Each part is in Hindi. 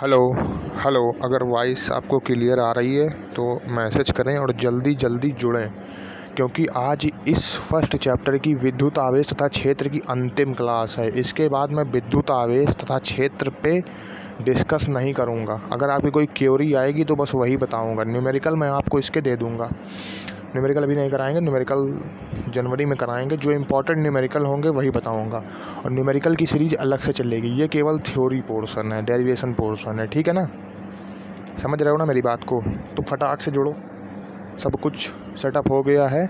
Hello hello. अगर वॉइस आपको क्लियर आ रही है तो मैसेज करें और जल्दी जल्दी जुड़ें, क्योंकि आज इस फर्स्ट चैप्टर की विद्युत आवेश तथा क्षेत्र की अंतिम क्लास है। इसके बाद मैं विद्युत आवेश तथा क्षेत्र पे डिस्कस नहीं करूँगा। अगर आपकी कोई क्वेरी आएगी तो बस वही बताऊँगा। न्यूमेरिकल मैं आपको इसके दे दूँगा। न्यूमेरिकल अभी नहीं कराएंगे, न्यूमेरिकल जनवरी में कराएंगे। जो इम्पोर्टेंट न्यूमेरिकल होंगे वही बताऊंगा, और न्यूमेरिकल की सीरीज अलग से चलेगी। ये केवल थ्योरी पोर्शन है, डेरिवेशन पोर्शन है, ठीक है ना? समझ रहे हो ना मेरी बात को? तो फटाक से जुड़ो। सब कुछ सेटअप हो गया है।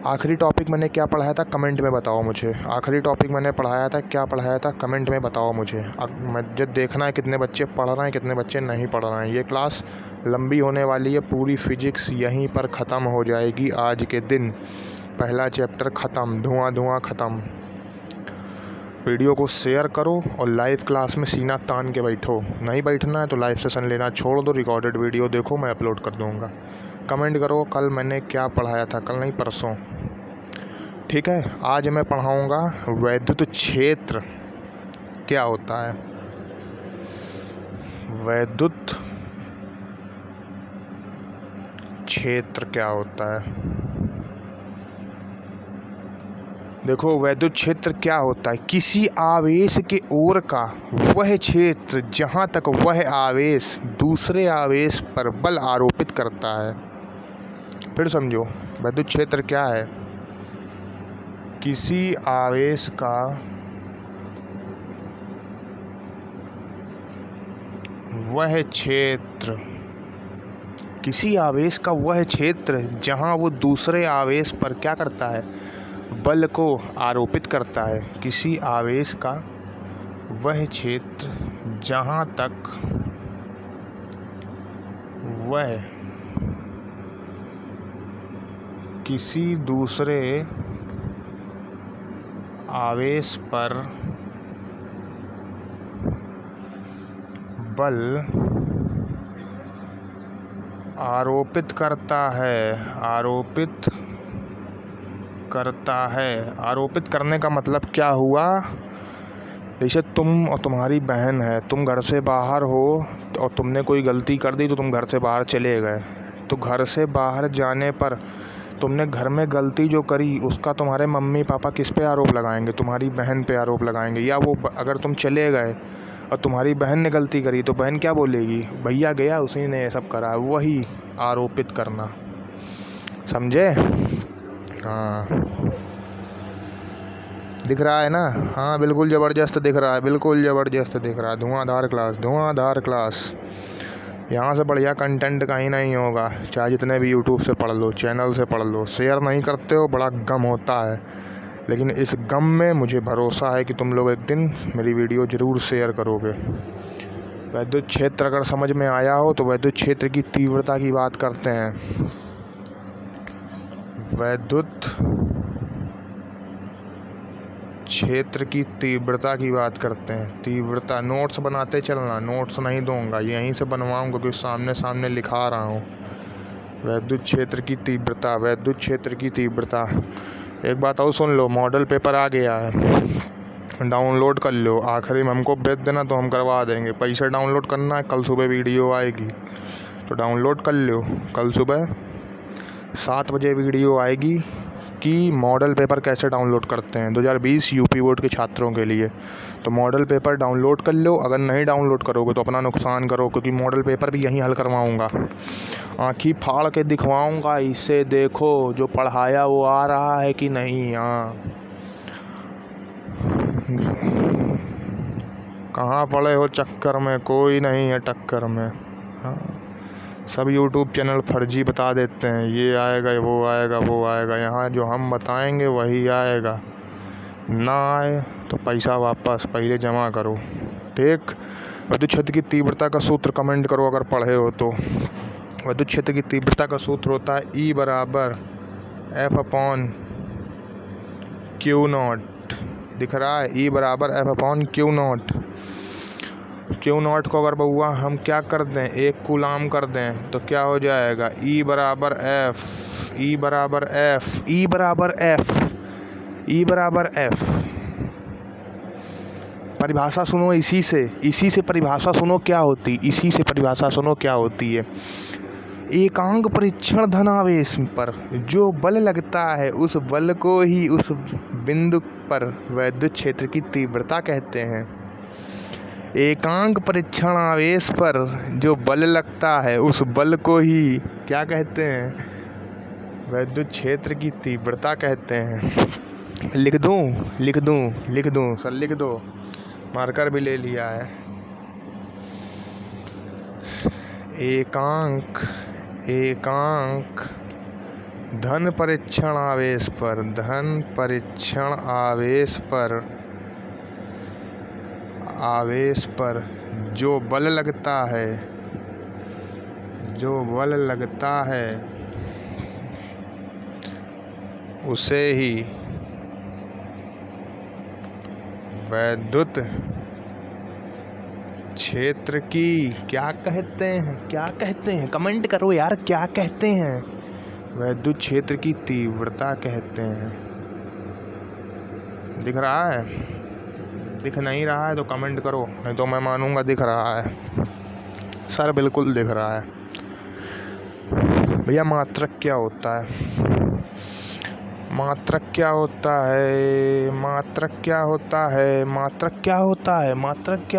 आखिरी टॉपिक मैंने क्या पढ़ाया था कमेंट में बताओ मुझे। आखिरी टॉपिक मैंने पढ़ाया था, क्या पढ़ाया था, कमेंट में बताओ मुझे। अब मुझे देखना है कितने बच्चे पढ़ रहे हैं, कितने बच्चे नहीं पढ़ रहे हैं। ये क्लास लंबी होने वाली है, पूरी फिजिक्स यहीं पर ख़त्म हो जाएगी आज के दिन। पहला चैप्टर ख़त्म, धुआं धुआं ख़त्म। वीडियो को शेयर करो और लाइव क्लास में सीना तान के बैठो। नहीं बैठना है तो लाइव सेशन लेना छोड़ दो, रिकॉर्डेड वीडियो देखो, मैं अपलोड कर दूँगा। कमेंट करो कल मैंने क्या पढ़ाया था, कल नहीं परसों, ठीक है? आज मैं पढ़ाऊँगा वैद्युत क्षेत्र क्या होता है। वैद्युत क्षेत्र क्या होता है? देखो, वैद्युत क्षेत्र क्या होता है? किसी आवेश के ओर का वह क्षेत्र जहाँ तक वह आवेश दूसरे आवेश पर बल आरोपित करता है। फिर समझो, वैद्युत क्षेत्र क्या है? किसी आवेश का वह क्षेत्र, किसी आवेश का वह क्षेत्र जहाँ वो दूसरे आवेश पर क्या करता है? बल को आरोपित करता है। किसी आवेश का वह क्षेत्र जहाँ तक वह किसी दूसरे आवेश पर बल आरोपित करता है। आरोपित करने का मतलब क्या हुआ? जैसे तुम और तुम्हारी बहन है, तुम घर से बाहर हो और तुमने कोई गलती कर दी तो तुम घर से बाहर चले गए। तो घर से बाहर जाने पर तुमने घर में गलती जो करी उसका तुम्हारे मम्मी पापा किस पे आरोप लगाएंगे? तुम्हारी बहन पे आरोप लगाएंगे। या वो अगर तुम चले गए और तुम्हारी बहन ने गलती करी तो बहन क्या बोलेगी? भैया गया, उसी ने ये सब करा। वही आरोपित करना, समझे? हाँ, दिख रहा है ना? हाँ, बिल्कुल ज़बरदस्त दिख रहा है, बिल्कुल ज़बरदस्त दिख रहा है। धुआंधार क्लास, धुआंधार क्लास। यहाँ से बढ़िया कंटेंट कहीं नहीं होगा, चाहे जितने भी यूट्यूब से पढ़ लो, चैनल से पढ़ लो। शेयर नहीं करते हो, बड़ा गम होता है, लेकिन इस गम में मुझे भरोसा है कि तुम लोग एक दिन मेरी वीडियो ज़रूर शेयर करोगे। वैद्युत क्षेत्र अगर समझ में आया हो तो वैद्युत क्षेत्र की तीव्रता की बात करते हैं। वैद्युत क्षेत्र की तीव्रता की बात करते हैं। तीव्रता नोट्स बनाते चलना, नोट्स नहीं दूंगा, यहीं से बनवाऊंगा क्योंकि सामने सामने लिखा रहा हूँ। वैद्युत क्षेत्र की तीव्रता, वैद्युत क्षेत्र की तीव्रता। एक बात और सुन लो, मॉडल पेपर आ गया है, डाउनलोड कर लो। आखिरी में हमको भेज देना तो हम करवा देंगे। पैसे डाउनलोड करना है, कल सुबह वीडियो आएगी तो डाउनलोड कर लो। कल सुबह 7 बजे वीडियो आएगी कि मॉडल पेपर कैसे डाउनलोड करते हैं 2020 यूपी बोर्ड के छात्रों के लिए। तो मॉडल पेपर डाउनलोड कर लो। अगर नहीं डाउनलोड करोगे तो अपना नुकसान करो, क्योंकि मॉडल पेपर भी यहीं हल करवाऊँगा। आँखी फाड़ के दिखवाऊँगा, इसे देखो जो पढ़ाया वो आ रहा है कि नहीं। हाँ, कहाँ पड़े हो चक्कर में? कोई नहीं है टक्कर में। हाँ, सब यूट्यूब चैनल फर्जी बता देते हैं, ये आएगा, वो आएगा, वो आएगा। यहाँ जो हम बताएंगे वही आएगा। ना आए तो पैसा वापस पहले जमा करो, ठीक? वैद्युत क्षेत्र की तीव्रता का सूत्र कमेंट करो अगर पढ़े हो तो। वैद्युत क्षेत्र की तीव्रता का सूत्र होता है E बराबर F/Q0। दिख रहा है? E बराबर F/Q0। Q0 को अगर बउआ हम क्या कर दें, 1 कूलाम कर दें तो क्या हो जाएगा? E बराबर F, E बराबर F, E बराबर F, E बराबर F। परिभाषा सुनो इसी से परिभाषा सुनो क्या होती, इसी से परिभाषा सुनो क्या होती है। एकांक परीक्षण धनावेश पर जो बल लगता है उस बल को ही उस बिंदु पर वैद्युत क्षेत्र की तीव्रता कहते हैं। एकांक परीक्षण आवेश पर जो बल लगता है उस बल को ही क्या कहते हैं, वैद्युत क्षेत्र की तीव्रता कहते हैं। लिख दूं सर, लिख दो, मार्कर भी ले लिया है। एकांक धन परीक्षण आवेश पर जो बल लगता है उसे ही वैद्युत क्षेत्र की क्या कहते हैं, कमेंट करो यार, क्या कहते हैं, वैद्युत क्षेत्र की तीव्रता कहते हैं। दिख रहा है? दिख नहीं रहा है तो कमेंट करो, नहीं तो मैं मानूंगा दिख रहा है। सर बिल्कुल दिख रहा है। भैया मात्रक क्या होता है? मात्रक क्या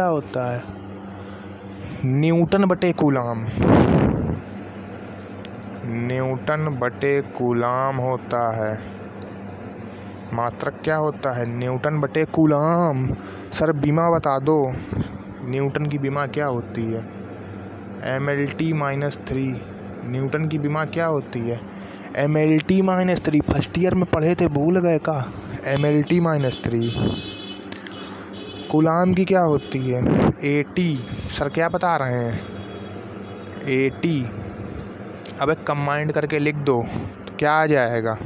होता है? न्यूटन बटे कूलाम होता है। मात्रक क्या होता है? न्यूटन बटे कूलाम। सर बीमा बता दो, न्यूटन की बीमा क्या होती है? MLT-3। न्यूटन की बीमा क्या होती है? MLT-3। फर्स्ट ईयर में पढ़े थे, भूल गए का? MLT-3। कूलाम की क्या होती है? AT। सर क्या बता रहे हैं? AT। अब एक कंबाइंड करके लिख दो तो क्या आ जाएगा?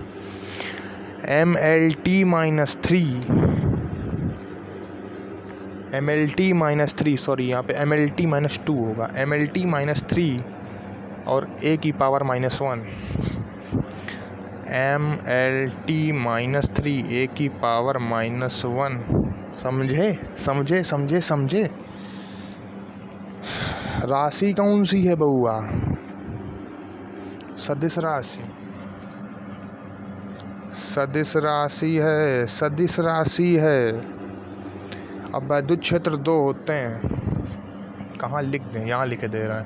MLT-3, सॉरी यहाँ पे MLT-2 होगा। MLT-3 और A की पावर -1। MLT-3 A की पावर -1। समझे? राशि कौन सी है बउआ? सदिश राशि है। अब वैद्युत क्षेत्र दो होते हैं, कहाँ लिख दें? यहाँ लिख दे रहा है।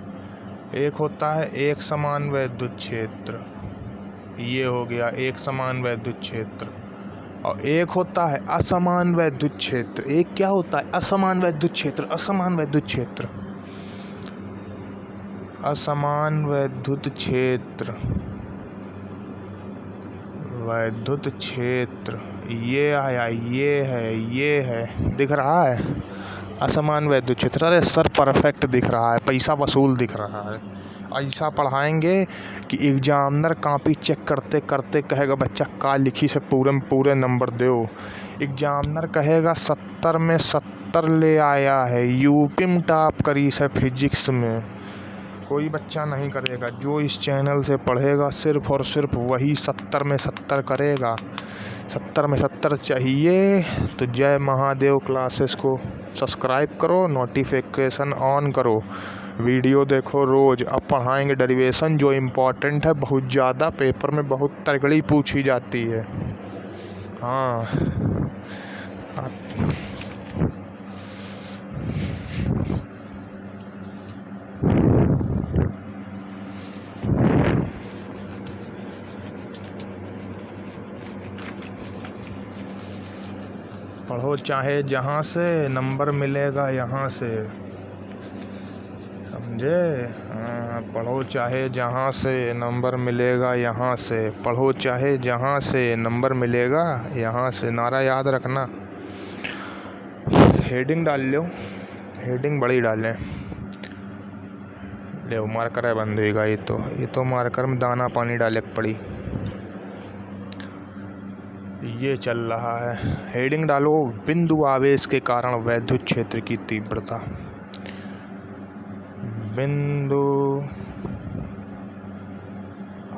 एक होता है एक समान वैद्युत क्षेत्र, ये हो गया एक समान वैद्युत क्षेत्र, और एक होता है असमान वैद्युत क्षेत्र। एक क्या होता है? असमान वैद्युत क्षेत्र। असमान वैद्युत क्षेत्र ये आया, ये है, दिख रहा है? असमान वैद्युत क्षेत्र। अरे सर परफेक्ट दिख रहा है, पैसा वसूल दिख रहा है। ऐसा पढ़ाएंगे कि एग्जामिनर कॉपी चेक करते करते कहेगा बच्चा का लिखी से पूरे नंबर दो। एग्जामिनर कहेगा 70 में 70 ले आया है, यूपी में टॉप करी से फिजिक्स में। कोई बच्चा नहीं करेगा। जो इस चैनल से पढ़ेगा सिर्फ और सिर्फ वही 70 में 70 करेगा। 70 में 70 चाहिए तो जय महादेव क्लासेस को सब्सक्राइब करो, नोटिफिकेशन ऑन करो, वीडियो देखो रोज़। अब पढ़ाएंगे डेरिवेशन जो इम्पोर्टेंट है, बहुत ज़्यादा पेपर में बहुत तगड़ी पूछी जाती है। हाँ पढ़ो चाहे जहाँ से, नंबर मिलेगा यहाँ से, समझे? हाँ, पढ़ो चाहे जहाँ से, नंबर मिलेगा यहाँ से। पढ़ो चाहे जहाँ से, नंबर मिलेगा यहाँ से। नारा याद रखना। हेडिंग डाल लो, हेडिंग बड़ी डालें। ले मार्कर है बंधेगा, ये तो मार्कर में दाना पानी डाले पड़ी। ये चल रहा है। हेडिंग डालो, बिंदु आवेश के कारण वैद्युत क्षेत्र की तीव्रता। बिंदु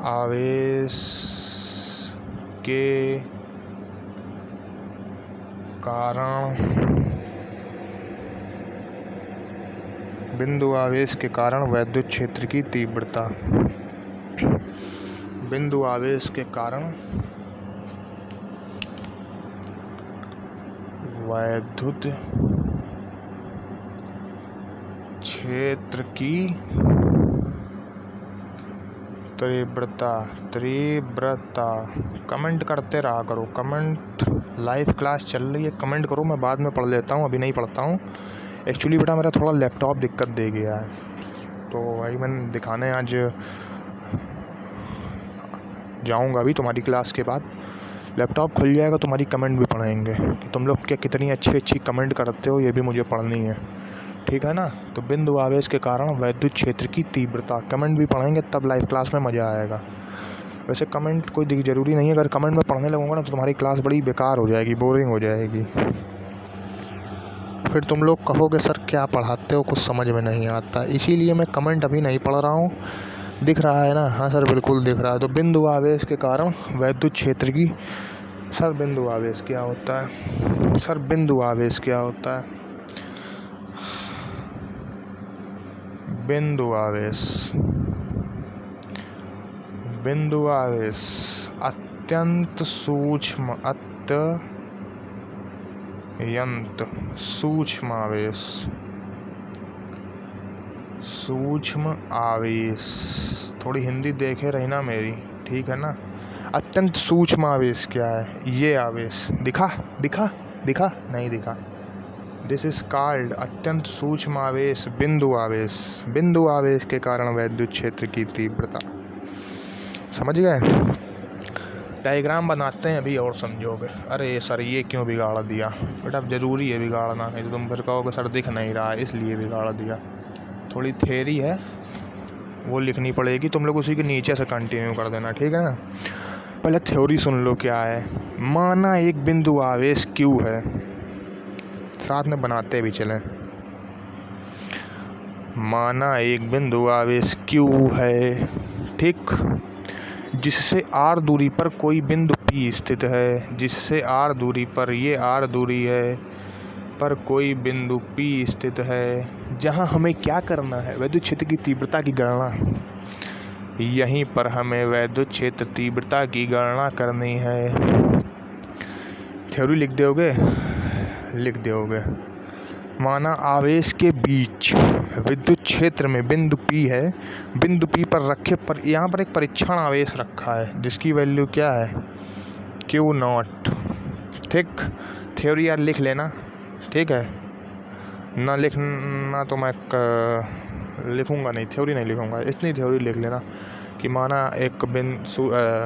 आवेश के कारण बिंदु आवेश के कारण वैद्युत क्षेत्र की तीव्रता। बिंदु आवेश के कारण वैद्युत क्षेत्र की तीव्रता। कमेंट करते रहा करो, कमेंट। लाइव क्लास चल रही है, कमेंट करो, मैं बाद में पढ़ लेता हूँ, अभी नहीं पढ़ता हूँ। एक्चुअली बेटा मेरा थोड़ा लैपटॉप दिक्कत दे गया है, तो वही मैंने दिखाने आज जाऊँगा। अभी तुम्हारी क्लास के बाद लैपटॉप खुल जाएगा, तुम्हारी कमेंट भी पढ़ेंगे कि तुम लोग क्या कितनी अच्छी कमेंट करते हो, ये भी मुझे पढ़नी है, ठीक है ना। तो बिंदु आवेश के कारण वैद्युत क्षेत्र की तीव्रता, कमेंट भी पढ़ेंगे, तब लाइव क्लास में मज़ा आएगा। वैसे कमेंट कोई ज़रूरी नहीं है, अगर कमेंट में पढ़ने लगूंगा ना तो तुम्हारी क्लास बड़ी बेकार हो जाएगी, बोरिंग हो जाएगी। फिर तुम लोग कहोगे सर क्या पढ़ाते हो, कुछ समझ में नहीं आता। इसीलिए मैं कमेंट अभी नहीं पढ़ रहा हूँ। दिख रहा है ना? हाँ सर बिल्कुल दिख रहा है। तो बिंदु आवेश के कारण वैद्युत क्षेत्र की, सर बिंदु आवेश क्या होता है? सर बिंदु आवेश क्या होता है? बिंदु आवेश, बिंदु आवेश अत्यंत सूक्ष्म, अत्यंत सूक्ष्म आवेश, सूक्ष्म आवेश। थोड़ी हिंदी देखे रही ना मेरी, ठीक है ना। अत्यंत सूक्ष्म आवेश क्या है? ये आवेश दिखा दिखा दिखा नहीं दिखा। दिस इज कॉल्ड अत्यंत सूक्ष्म आवेश, बिंदु आवेश। बिंदु आवेश के कारण वैद्युत क्षेत्र की तीव्रता। समझ गए? डायग्राम बनाते हैं अभी और समझोगे। अरे सर ये क्यों बिगाड़ दिया? बेटा ज़रूरी है बिगाड़ना, नहीं तो तुम फिर कहोगे सर दिख नहीं रहा है इसलिए बिगाड़ दिया। थोड़ी थ्योरी है वो लिखनी पड़ेगी, तुम लोग उसी के नीचे से कंटिन्यू कर देना, ठीक है ना। पहले थ्योरी सुन लो क्या है। माना एक बिंदु आवेश Q है, साथ में बनाते भी चलें। माना एक बिंदु आवेश Q है, ठीक, जिससे r दूरी पर कोई बिंदु P स्थित है। जिससे r दूरी पर, ये r दूरी है, पर कोई बिंदु P स्थित है, जहां हमें क्या करना है? वैद्युत क्षेत्र की तीव्रता की गणना। यहीं पर हमें वैद्युत क्षेत्र तीव्रता की गणना करनी है। थ्योरी लिख दोगे? लिख दोगे। माना आवेश के बीच विद्युत क्षेत्र में बिंदु P है। बिंदु P पर रखे पर यहाँ पर एक परीक्षण आवेश रखा है जिसकी वैल्यू क्या है? Q0, ठीक। थ्योरी यार लिख लेना, ठीक है ना। लिखना तो मैं लिखूंगा नहीं, थ्योरी नहीं लिखूंगा, इतनी थ्योरी लिख लेना कि माना एक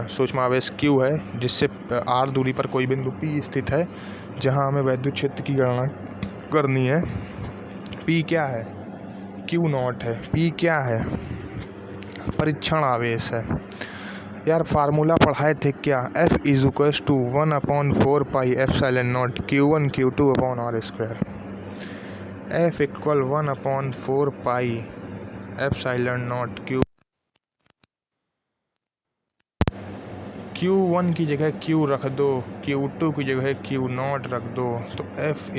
सूक्ष्म आवेश Q है जिससे r दूरी पर कोई बिंदु P स्थित है, जहां हमें वैद्युत क्षेत्र की गणना करनी है। P क्या है? Q0 है। P क्या है? परीक्षण आवेश है। यार फार्मूला पढ़ाए थे क्या? F = 1/4 pi epsilon not Q1 Q2 upon r²। F = 1/4 pi epsilon not Q1 की जगह Q रख दो, Q2 की जगह Q0 रख दो, तो F =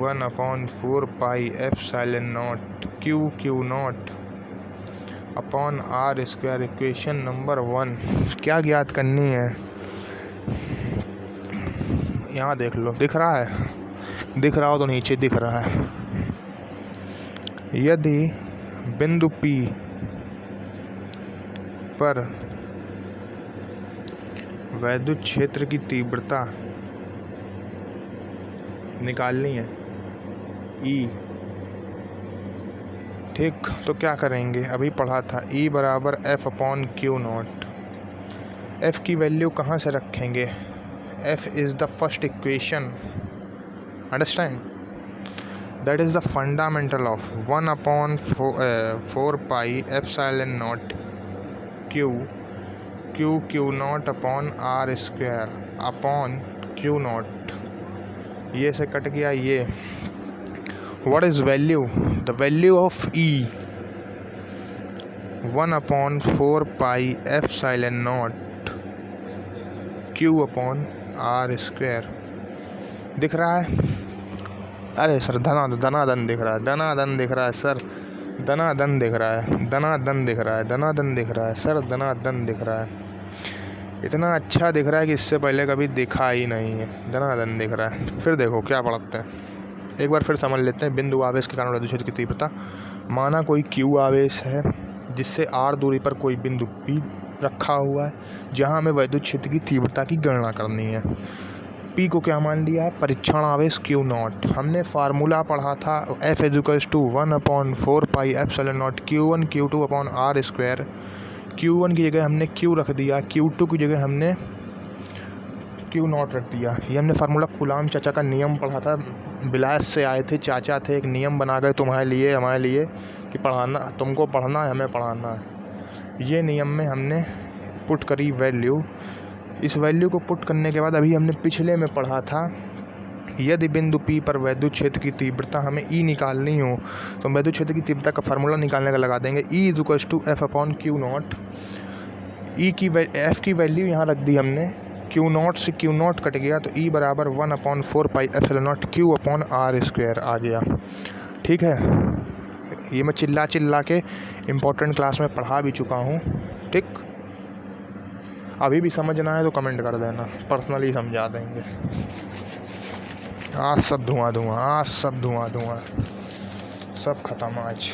1/4 pi epsilon not Q0 upon r²। Equation number 1 क्या ज्ञात करनी है? यहाँ देख लो, दिख रहा है? दिख रहा हो तो नीचे दिख रहा है। यदि बिंदु P पर वैद्युत क्षेत्र की तीव्रता निकालनी है E, ठीक, तो क्या करेंगे? अभी पढ़ा था E = F/Q0। F की वैल्यू कहाँ से रखेंगे? F is the first equation, understand? That is the fundamental of 1/4 pi epsilon naught Q0 upon r² upon Q0। ये से कट गया ये। What is value? The value of E 1/4 pi epsilon naught Q upon r²। दिख रहा है? अरे सर धनाधन दिख रहा है, धनाधन दिख रहा है सर। दनादन दिख रहा है, दनादन दिख रहा है, दनादन दिख रहा है सर, दनादन दिख रहा है। इतना अच्छा दिख रहा है कि इससे पहले कभी दिखा ही नहीं है। दनादन दिख रहा है। फिर देखो क्या पढ़ते हैं, एक बार फिर समझ लेते हैं। बिंदु आवेश के कारण वैद्युत क्षेत्र की तीव्रता। माना कोई Q आवेश है जिससे R दूरी पर कोई बिंदु P रखा हुआ है, जहां हमें वैद्युत क्षेत्र की तीव्रता की गणना करनी है। P को क्या मान लिया है? परीक्षण आवेश Q0। हमने फार्मूला पढ़ा था F = 1/4πε0 Q1 Q2/R²। Q1 की जगह हमने Q रख दिया, Q2 की जगह हमने Q0 रख दिया। ये हमने फार्मूला कूलाम चाचा का नियम पढ़ा था। बिलास से आए थे, चाचा थे, एक नियम बना गए तुम्हारे लिए, हमारे लिए, कि पढ़ाना, तुमको पढ़ना है, हमें पढ़ाना है। ये नियम में हमने पुट करी वैल्यू। इस वैल्यू को पुट करने के बाद अभी हमने पिछले में पढ़ा था, यदि बिंदु P पर वैद्युत क्षेत्र की तीव्रता हमें E निकालनी हो तो वैद्युत क्षेत्र की तीव्रता का फार्मूला निकालने का लगा देंगे। E = F/Q0। F की वैल्यू यहाँ रख दी हमने, Q0 से Q0 कट गया तो E बराबर 1/4πε0 Q/R² आ गया। ठीक है, ये मैं चिल्ला के इम्पोर्टेंट क्लास में पढ़ा भी चुका हूँ। ठीक, अभी भी समझना है तो कमेंट कर देना, पर्सनली समझा देंगे। आज सब धुआं, आज सब धुआं, सब खत्म आज।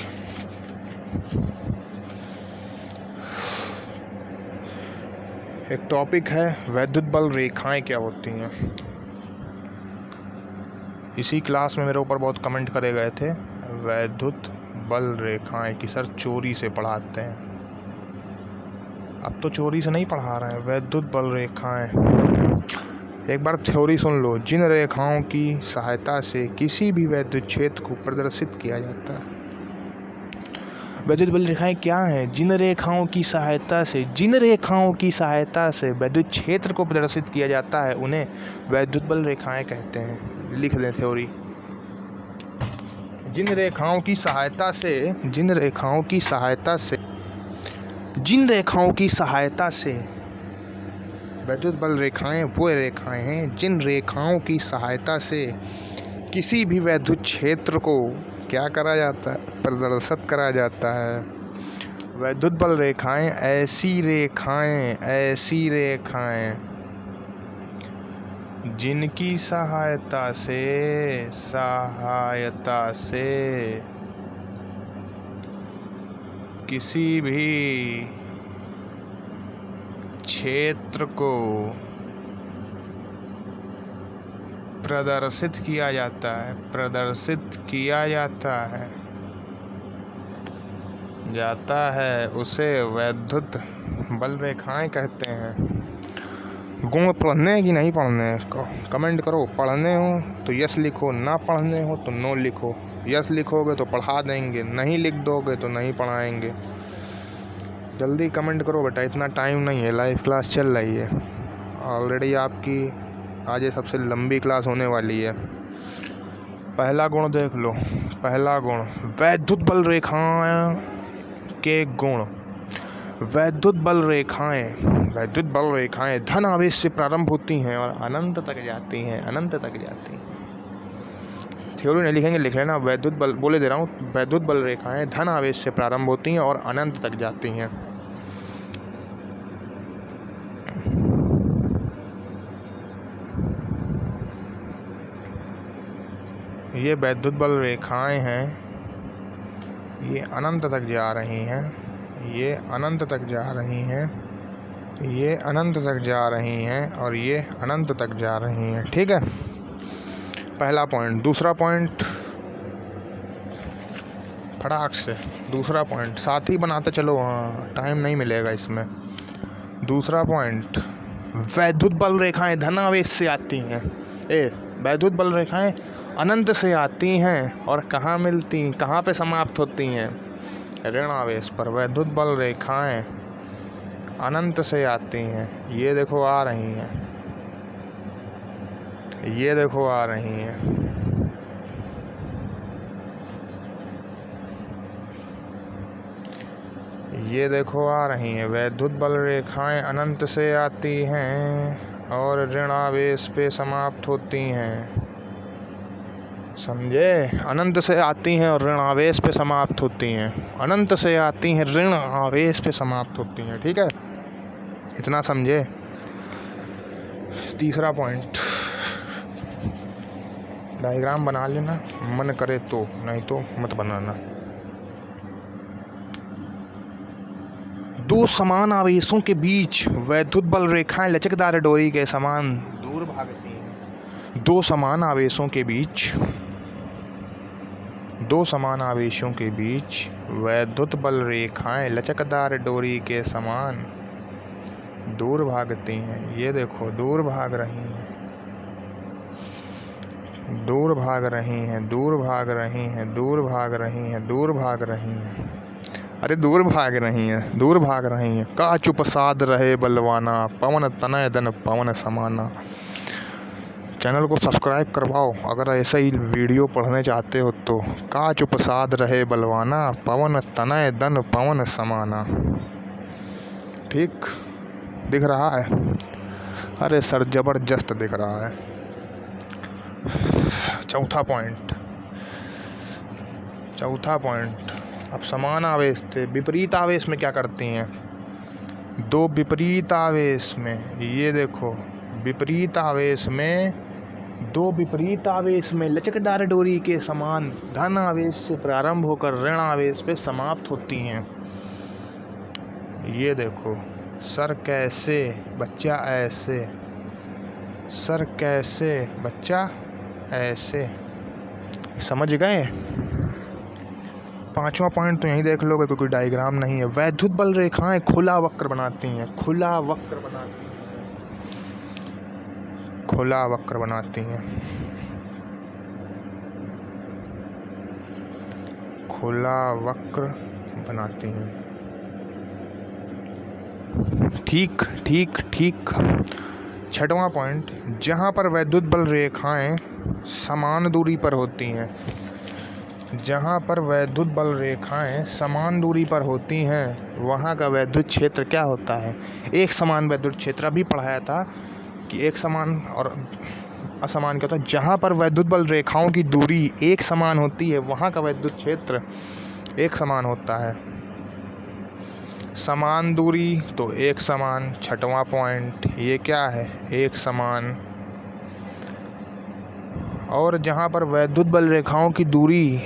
एक टॉपिक है वैद्युत बल रेखाएं क्या होती हैं। इसी क्लास में मेरे ऊपर बहुत कमेंट करे गए थे वैद्युत बल रेखाएं कि सर चोरी से पढ़ाते हैं। अब तो चोरी से नहीं पढ़ा रहे हैं, वैद्युत बल रेखाएं। एक बार थ्योरी सुन लो। जिन रेखाओं की सहायता से किसी भी वैद्युत क्षेत्र को प्रदर्शित किया जाता है। वैद्युत बल रेखाएं क्या हैं? जिन रेखाओं की सहायता से वैद्युत क्षेत्र को प्रदर्शित किया जाता है उन्हें वैद्युत बल रेखाएं कहते हैं। लिख दें थ्योरी। जिन रेखाओं की सहायता से वैद्युत बल रेखाएं वो रेखाएं हैं जिन रेखाओं की सहायता से किसी भी वैद्युत क्षेत्र को क्या करा जाता है? प्रदर्शित करा जाता है। वैद्युत बल रेखाएं ऐसी रेखाएं जिनकी सहायता से किसी भी क्षेत्र को प्रदर्शित किया जाता है उसे वैद्युत बल रेखाएं कहते हैं। गुण पढ़ने हैं कि नहीं पढ़ने हैं? कमेंट करो। पढ़ने हो तो यस लिखो, ना पढ़ने हो तो नो लिखो। यस लिखोगे तो पढ़ा देंगे, नहीं लिख दोगे तो नहीं पढ़ाएंगे। जल्दी कमेंट करो बेटा, इतना टाइम नहीं है, लाइव क्लास चल रही है। ऑलरेडी आपकी आज ये सबसे लंबी क्लास होने वाली है। पहला गुण देख लो। पहला गुण वैद्युत बल रेखाएं के गुण। वैद्युत बल रेखाएं धन आवेश से प्रारंभ होती हैं और अनंत तक जाती हैं। थ्योरी नहीं लिखेंगे, लिख लेना। वैद्युत बल, बोले दे रहा हूँ, वैद्युत बल रेखाएं धन आवेश से प्रारंभ होती हैं और अनंत तक जाती हैं। ये वैद्युत बल रेखाएं हैं, ये अनंत तक जा रही हैं, ये अनंत तक जा रही हैं, ये अनंत तक जा रही हैं और ये अनंत तक जा रही हैं। ठीक है, पहला पॉइंट। दूसरा पॉइंट फटाक से, दूसरा पॉइंट साथ ही बनाते चलो, हाँ टाइम नहीं मिलेगा इसमें। दूसरा पॉइंट, वैद्युत बल रेखाएं धन आवेश से आती हैं। वैद्युत बल रेखाएं अनंत से आती हैं और कहाँ मिलती, कहाँ पे समाप्त होती हैं? ऋण आवेश पर। वैद्युत बल रेखाएं अनंत से आती हैं, ये देखो आ रही हैं, ये देखो आ रही हैं। ये देखो आ रही हैं। वैद्युत बल रेखाएं अनंत से आती हैं और ऋण आवेश पे समाप्त होती हैं। समझे? अनंत से आती हैं और ऋण आवेश पे समाप्त होती हैं। अनंत से आती हैं, ऋण आवेश पे समाप्त होती हैं। ठीक है, इतना समझे? तीसरा पॉइंट, डायग्राम बना लेना मन करे तो, नहीं तो मत बनाना। दो समान आवेशों के बीच वैद्युत बल रेखाएं लचकदार डोरी के समान दूर भागती हैं। दो समान आवेशों के बीच वैद्युत बल रेखाएं लचकदार डोरी के समान दूर भागती हैं। ये देखो, दूर भाग रही हैं, दूर भाग रही हैं, दूर भाग रही हैं, दूर भाग रही हैं, दूर भाग रही हैं। अरे दूर भाग रही हैं, दूर भाग रही हैं। का चुप साध रहे बलवाना, पवन तनय धन पवन समाना। चैनल को सब्सक्राइब करवाओ अगर ऐसा ही वीडियो पढ़ने चाहते हो तो। का चुप साध रहे बलवाना, पवन तनय धन पवन समाना। ठीक दिख रहा है? अरे सर जबरदस्त दिख रहा है। चौथा पॉइंट, अब समान आवेश थे, विपरीत आवेश में क्या करती हैं? दो विपरीत आवेश में, ये देखो, दो विपरीत आवेश में लचकदार डोरी के समान धन आवेश से प्रारंभ होकर ऋण आवेश पे समाप्त होती हैं। ये देखो, सर कैसे बच्चा ऐसे, सर कैसे बच्चा ऐसे। समझ गए? पांचवा पॉइंट तो यहीं देख लोगे, कोई डायग्राम नहीं है। वैद्युत बल रेखाएं खुला वक्र बनाती हैं, खुला वक्र बनाती हैं। ठीक। छठवां पॉइंट, जहाँ पर वैद्युत बल रेखाएं समान दूरी पर होती हैं, जहाँ पर वैद्युत बल रेखाएं समान दूरी पर होती हैं, वहाँ का वैद्युत क्षेत्र क्या होता है? एक समान वैद्युत क्षेत्र। अभी पढ़ाया था कि एक समान और असमान क्या होता है। जहाँ पर वैद्युत बल रेखाओं की दूरी एक समान होती है, वहाँ का वैद्युत क्षेत्र एक समान होता है। समान दूरी तो एक समान। छठवां पॉइंट ये क्या है? एक समान। और जहाँ पर वैद्युत बल रेखाओं की दूरी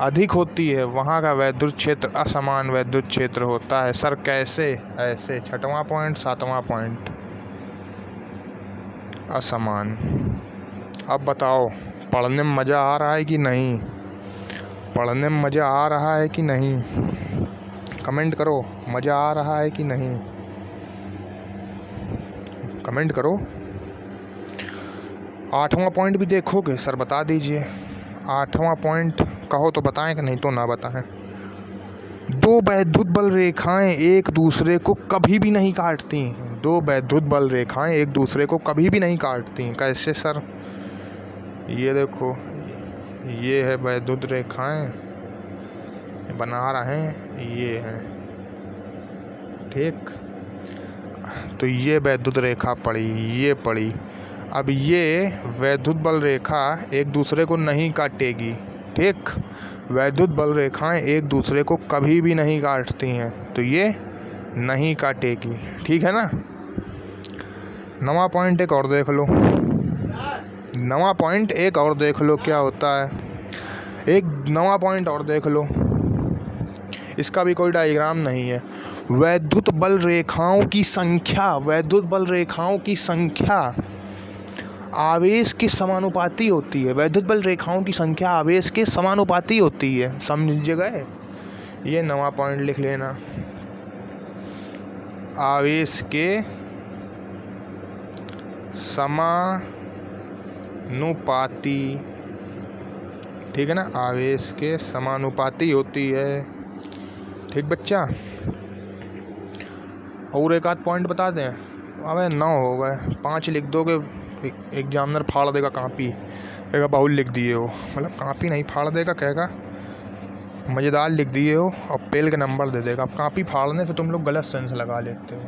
अधिक होती है, वहाँ का वैद्युत क्षेत्र असमान वैद्युत क्षेत्र होता है। सर कैसे? ऐसे। छठवां पॉइंट। सातवां पॉइंट, असमान। अब बताओ, पढ़ने में मज़ा आ रहा है कि नहीं? पढ़ने में मज़ा आ रहा है कि नहीं? कमेंट करो, मज़ा आ रहा है कि नहीं? कमेंट करो। आठवां पॉइंट भी देखोगे? सर बता दीजिए। आठवां पॉइंट कहो तो बताएं, कि नहीं तो ना बताएं। दो वैद्युत बल रेखाएं एक दूसरे को कभी भी नहीं काटती। दो वैद्युत बल रेखाएं एक दूसरे को कभी भी नहीं काटती। कैसे सर? ये देखो, ये है वैद्युत रेखाएं बना रहे हैं, ये हैं। ठीक, तो ये वैद्युत रेखा पड़ी, ये पड़ी। अब ये वैद्युत बल रेखा एक दूसरे को नहीं काटेगी। ठीक, वैद्युत बल रेखाएं एक दूसरे को कभी भी नहीं काटती हैं, तो ये नहीं काटेगी। ठीक है ना? नवा पॉइंट एक और देख लो। नवा पॉइंट एक और देख लो क्या होता है। एक नवा पॉइंट और देख लो, इसका भी कोई डायग्राम नहीं है। वैद्युत बल रेखाओं की संख्या, वैद्युत बल रेखाओं की संख्या आवेश के समानुपाती होती है। वैद्युत बल रेखाओं की संख्या आवेश के समानुपाती होती है। समझ गए? ये नवा पॉइंट लिख लेना, आवेश के समानुपाती। ठीक है ना? आवेश के समानुपाती होती है। ठीक बच्चा? और एक आध पॉइंट बता दें? अबे 9 हो गए, 5 लिख दोगे एग्जामिनर फाड़ देगा कापी, कहेगा बहुत लिख दिए हो। मतलब कापी नहीं फाड़ देगा, कहेगा मज़ेदार लिख दिए हो, और पेल के नंबर दे देगा। अब कापी फाड़ने से तुम लोग गलत सेंस लगा लेते हो।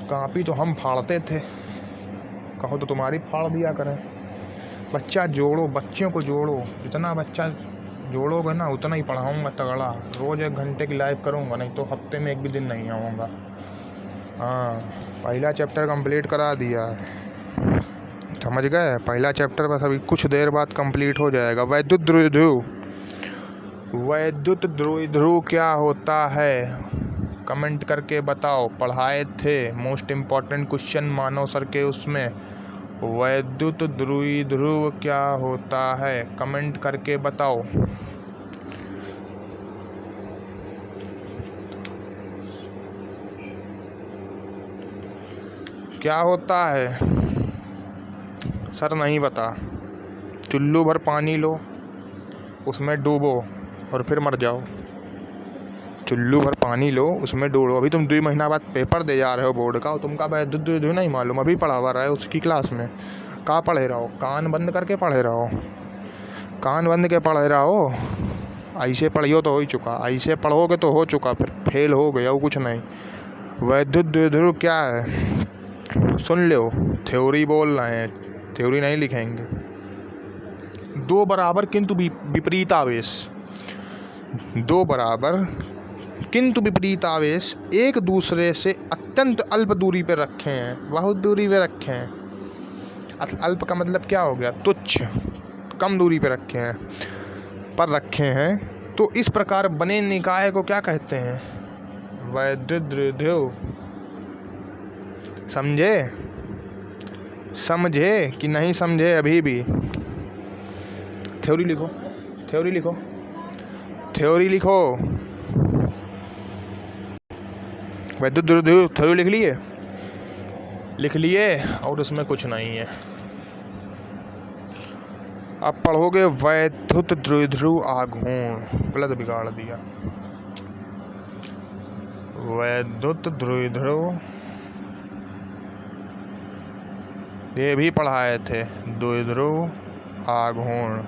कापी तो हम फाड़ते थे, कहो तो तुम्हारी फाड़ दिया करें। बच्चा जोड़ो, बच्चों को जोड़ो, जितना बच्चा जोड़ोगे ना उतना ही पढ़ाऊँगा तगड़ा। रोज़ 1 घंटे की लाइव करूँगा, नहीं तो हफ्ते में 1 भी दिन नहीं आऊँगा। हाँ, पहला चैप्टर कंप्लीट करा दिया, समझ गए? पहला चैप्टर बस अभी कुछ देर बाद कंप्लीट हो जाएगा। वैद्युत द्विध्रुव, वैद्युत द्विध्रुव क्या होता है? कमेंट करके बताओ। पढ़ाए थे मोस्ट इम्पॉर्टेंट क्वेश्चन मानव सर के उसमें। वैद्युत द्विध्रुव क्या होता है? कमेंट करके बताओ। क्या होता है? सर नहीं पता। चुल्लू भर पानी लो, उसमें डूबो और फिर मर जाओ। चुल्लू भर पानी लो, उसमें डूबो। अभी तुम 2 महीना बाद पेपर दे जा रहे हो बोर्ड का और तुमका वैद्युत द्विध्रुव नहीं मालूम। अभी पढ़ावा रहा है उसकी क्लास में। कहाँ पढ़े रहो? कान बंद करके पढ़े रहो, कान बंद के पढ़े रहो। ऐसे पढ़ियो तो हो ही चुका, ऐसे पढ़ोगे तो हो चुका, फिर फेल हो गया, वो कुछ नहीं। वैद्युत द्विध्रुव क्या है सुन लो। थ्योरी बोल रहे हैं, थ्योरी नहीं लिखेंगे। 2 बराबर किंतु विपरीत आवेश, 2 बराबर किंतु विपरीत आवेश एक दूसरे से अत्यंत अल्प दूरी पर रखे हैं, बहुत दूरी पे रखे हैं। अल्प का मतलब क्या हो गया? तुच्छ, कम दूरी पे रखे हैं, पर रखे हैं। तो इस प्रकार बने निकाय को क्या कहते हैं? वैद्युत द्विध्रुव। समझे? समझे कि नहीं समझे? अभी भी थ्योरी लिखो, थ्योरी लिखो, थ्योरी लिखो। वैद्युत द्विध्रुव थ्योरी लिख लिए? लिख लिए? और उसमें कुछ नहीं है। अब पढ़ोगे वैद्युत द्विध्रुव आघूर्ण। गलत बिगाड़ दिया। वैद्युत द्विध्रुव ये भी पढ़ाए थे, द्विध्रुव आघूर्ण।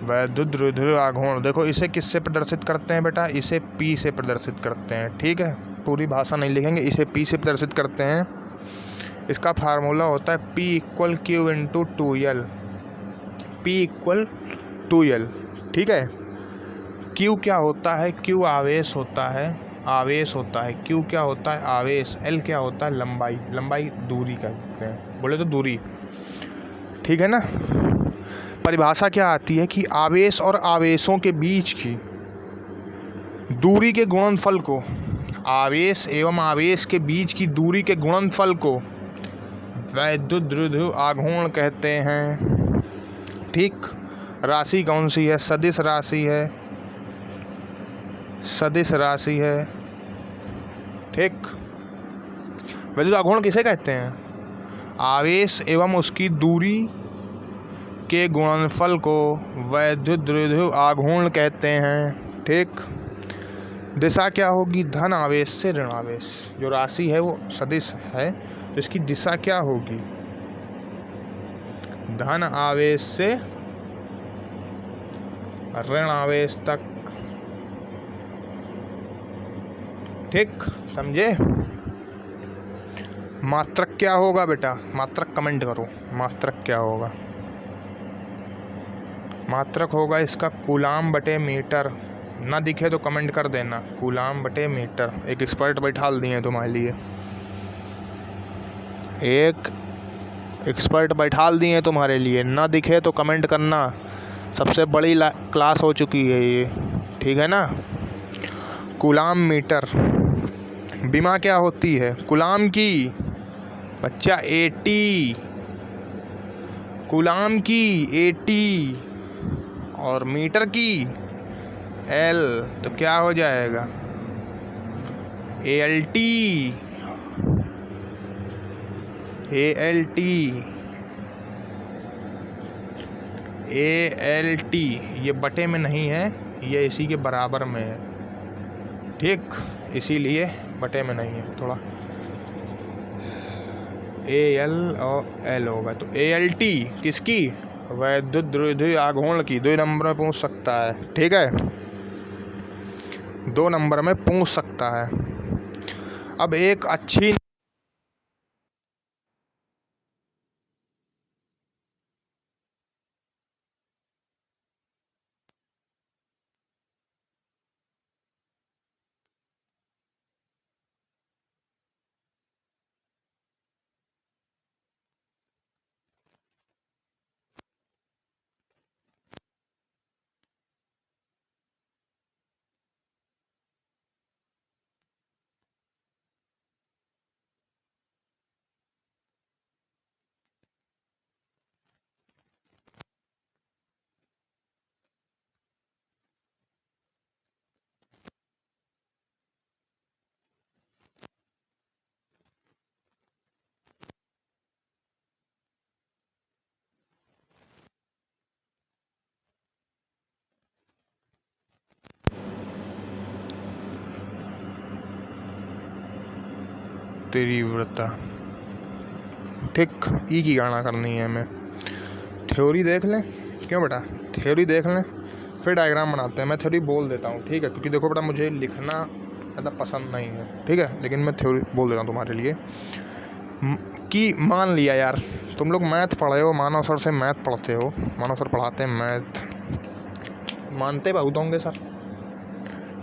वैद्युत द्विध्रुव आघूर्ण देखो, इसे किससे प्रदर्शित करते हैं बेटा? इसे P से प्रदर्शित करते हैं। ठीक है, पूरी भाषा नहीं लिखेंगे, इसे P से प्रदर्शित करते हैं। इसका फार्मूला होता है P = Q × 2L। P = 2L। ठीक है। Q क्या होता है? Q आवेश होता है, आवेश होता है। Q क्या होता है? आवेश। L क्या होता है? लंबाई, लंबाई दूरी कहते हैं, बोले तो दूरी। ठीक है ना। परिभाषा क्या आती है कि आवेश और आवेशों के बीच की दूरी के गुणनफल को, आवेश एवं आवेश के बीच की दूरी के गुणनफल को वैद्युत द्विध्रुव आघूर्ण कहते हैं। ठीक। राशि कौन सी है? सदिश राशि है, सदिश राशि है। ठीक। वैद्युत आघूर्ण किसे कहते हैं? आवेश एवं उसकी दूरी के गुणनफल को वैद्युत द्विध्रुव आघूर्ण कहते हैं। ठीक। दिशा क्या होगी? धन आवेश से ऋण आवेश। जो राशि है वो सदिश है, तो इसकी दिशा क्या होगी? धन आवेश से ऋण आवेश तक। ठीक, समझे? मात्रक क्या होगा बेटा? मात्रक कमेंट करो, मात्रक क्या होगा? मात्रक होगा इसका कूलाम/मीटर। ना दिखे तो कमेंट कर देना, कूलाम/मीटर। एक एक्सपर्ट बैठा दिए हैं तुम्हारे लिए, एक एक्सपर्ट बैठा दिए हैं तुम्हारे लिए। ना दिखे तो कमेंट करना। सबसे बड़ी क्लास हो चुकी है ये। ठीक है ना। कूलाम/मीटर। बीमा क्या होती है? कूलाम की बच्चा 80, कूलाम की 80 और मीटर की L, तो क्या हो जाएगा? ALT, ALT, ALT। ये बटे में नहीं है, ये इसी के बराबर में है। ठीक, इसीलिए बटे में नहीं है। थोड़ा AL और L होगा, तो ALT किसकी? वैद्युत द्विध्रुव आघूर्ण की। 2 नंबर में पूछ सकता है। ठीक है, 2 नंबर में पूछ सकता है। अब एक अच्छी तीव्रता, ठीक। ई की गणना करनी है हमें। थ्योरी देख लें, क्यों बेटा, थ्योरी देख लें फिर डायग्राम बनाते हैं। मैं थ्योरी बोल देता हूँ, ठीक है, क्योंकि देखो बेटा मुझे लिखना ज़्यादा पसंद नहीं है, ठीक है, लेकिन मैं थ्योरी बोल देता हूँ तुम्हारे लिए कि मान लिया यार तुम लोग मैथ पढ़े हो, मानव सर से मैथ पढ़ते हो, मानव सर पढ़ाते हैं मैथ, मानते बहुत होंगे सर।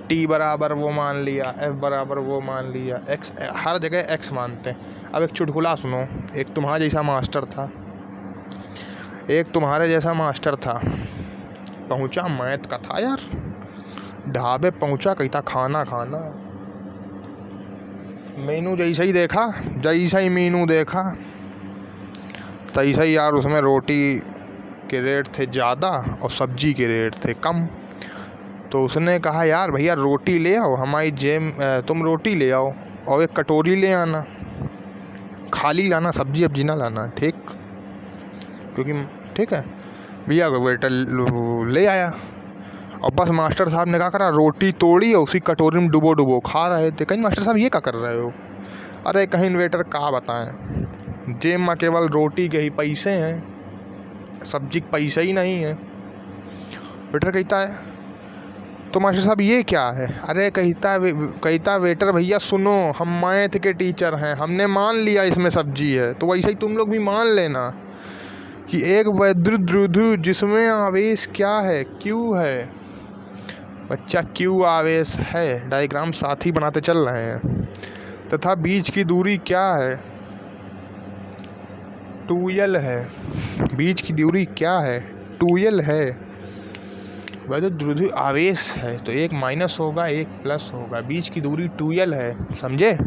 टी बराबर वो मान लिया, एफ बराबर वो मान लिया, एक्स हर जगह एक्स मानते हैं। अब एक चुटकुला सुनो। एक तुम्हारा जैसा मास्टर था, एक तुम्हारे जैसा मास्टर था, पहुंचा मैथ का था यार, ढाबे पहुंचा, कहता खाना खाना, मेनू जैसा ही देखा, जैसा ही मेनू देखा तैसा ही यार उसमें रोटी के रेट थे ज़्यादा और सब्जी के रेट थे कम। तो उसने कहा यार भैया रोटी ले आओ, हमारी जेब तुम रोटी ले आओ और एक कटोरी ले आना, खाली लाना, सब्जी अब्जी ना लाना, ठीक, क्योंकि ठीक है भैया। वेटर ले आया और बस मास्टर साहब ने क्या करा, रोटी तोड़ी और उसी कटोरी में डुबो डुबो खा रहे थे। कहीं मास्टर साहब ये क्या कर रहे हो? अरे कहीं वेटर कहा बताएं, जेब में केवल रोटी के ही पैसे हैं, सब्जी के पैसे ही नहीं है। वेटर कहता है तो मास्टर साहब ये क्या है? अरे कहता वेटर भैया सुनो, हम मैथ के टीचर हैं, हमने मान लिया इसमें सब्जी है, तो वैसे ही तुम लोग भी मान लेना कि एक वैद्युत द्विध्रुव जिसमें आवेश क्या है, क्यू है। बच्चा क्यू आवेश है, डायग्राम साथ ही बनाते चल रहे हैं, तथा बीच की दूरी क्या है, 2l है। बीच की दूरी क्या है, 2l है। वैद्युत द्विध्रुव आवेश है तो एक माइनस होगा एक प्लस होगा, बीच की दूरी 2l है, समझे?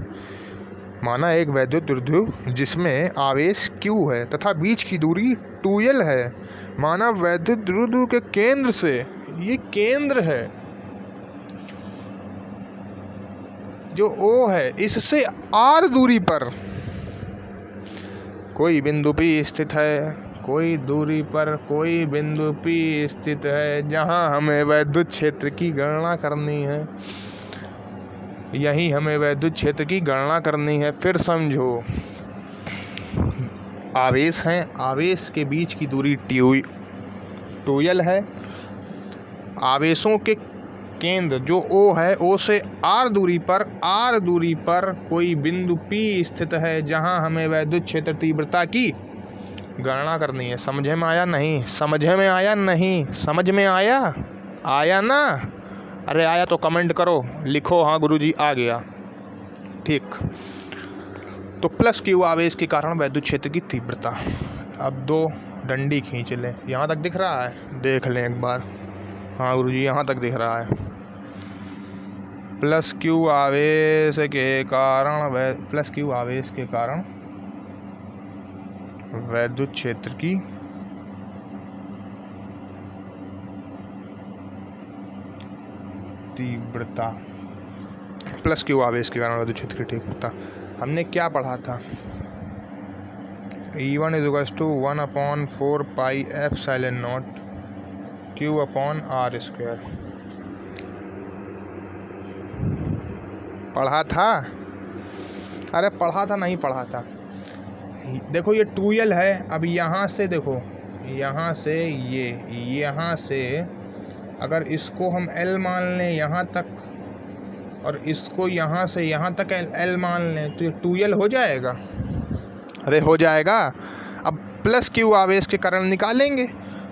माना एक वैद्युत द्विध्रुव जिसमें आवेश q है तथा बीच की दूरी 2l है, माना वैद्युत द्विध्रुव के केंद्र से, ये केंद्र है जो O है, इससे r दूरी पर कोई बिंदु P स्थित है, कोई दूरी पर कोई बिंदु P स्थित है जहां हमें वैद्युत क्षेत्र की गणना करनी है। यही हमें वैद्युत क्षेत्र की गणना करनी है। फिर समझो, आवेश हैं, आवेश के बीच की दूरी 2l है, आवेशों के केंद्र जो O है, O से r दूरी पर कोई बिंदु P स्थित है जहां हमें वैद्युत क्षेत्र तीव्रता की गणना करनी है। समझे में आया नहीं? समझे में आया नहीं? समझ में आया? आया ना? अरे आया तो कमेंट करो, लिखो हाँ गुरुजी आ गया, ठीक। तो प्लस क्यू आवेश के कारण वैद्युत क्षेत्र की तीव्रता। अब दो डंडी खींच लें, यहाँ तक दिख रहा है, देख लें एक बार। हाँ गुरुजी यहाँ तक दिख रहा है। प्लस क्यू आवेश के कारण वैद्युत क्षेत्र की तीव्रता, प्लस क्यू आवेश के कारण वैद्युत क्षेत्र की तीव्रता। हमने क्या पढ़ा था? E1 = 1/4 पाई ε0 Q/r²। पढ़ा था? अरे पढ़ा था नहीं पढ़ा था? देखो ये 2l है। अब यहाँ से देखो, यहाँ से यहाँ से अगर इसको हम l मान लें यहाँ तक, और इसको यहाँ से यहाँ तक l मान लें, तो ये 2l हो जाएगा। अरे हो जाएगा। अब प्लस क्यू आवेश के कारण निकालेंगे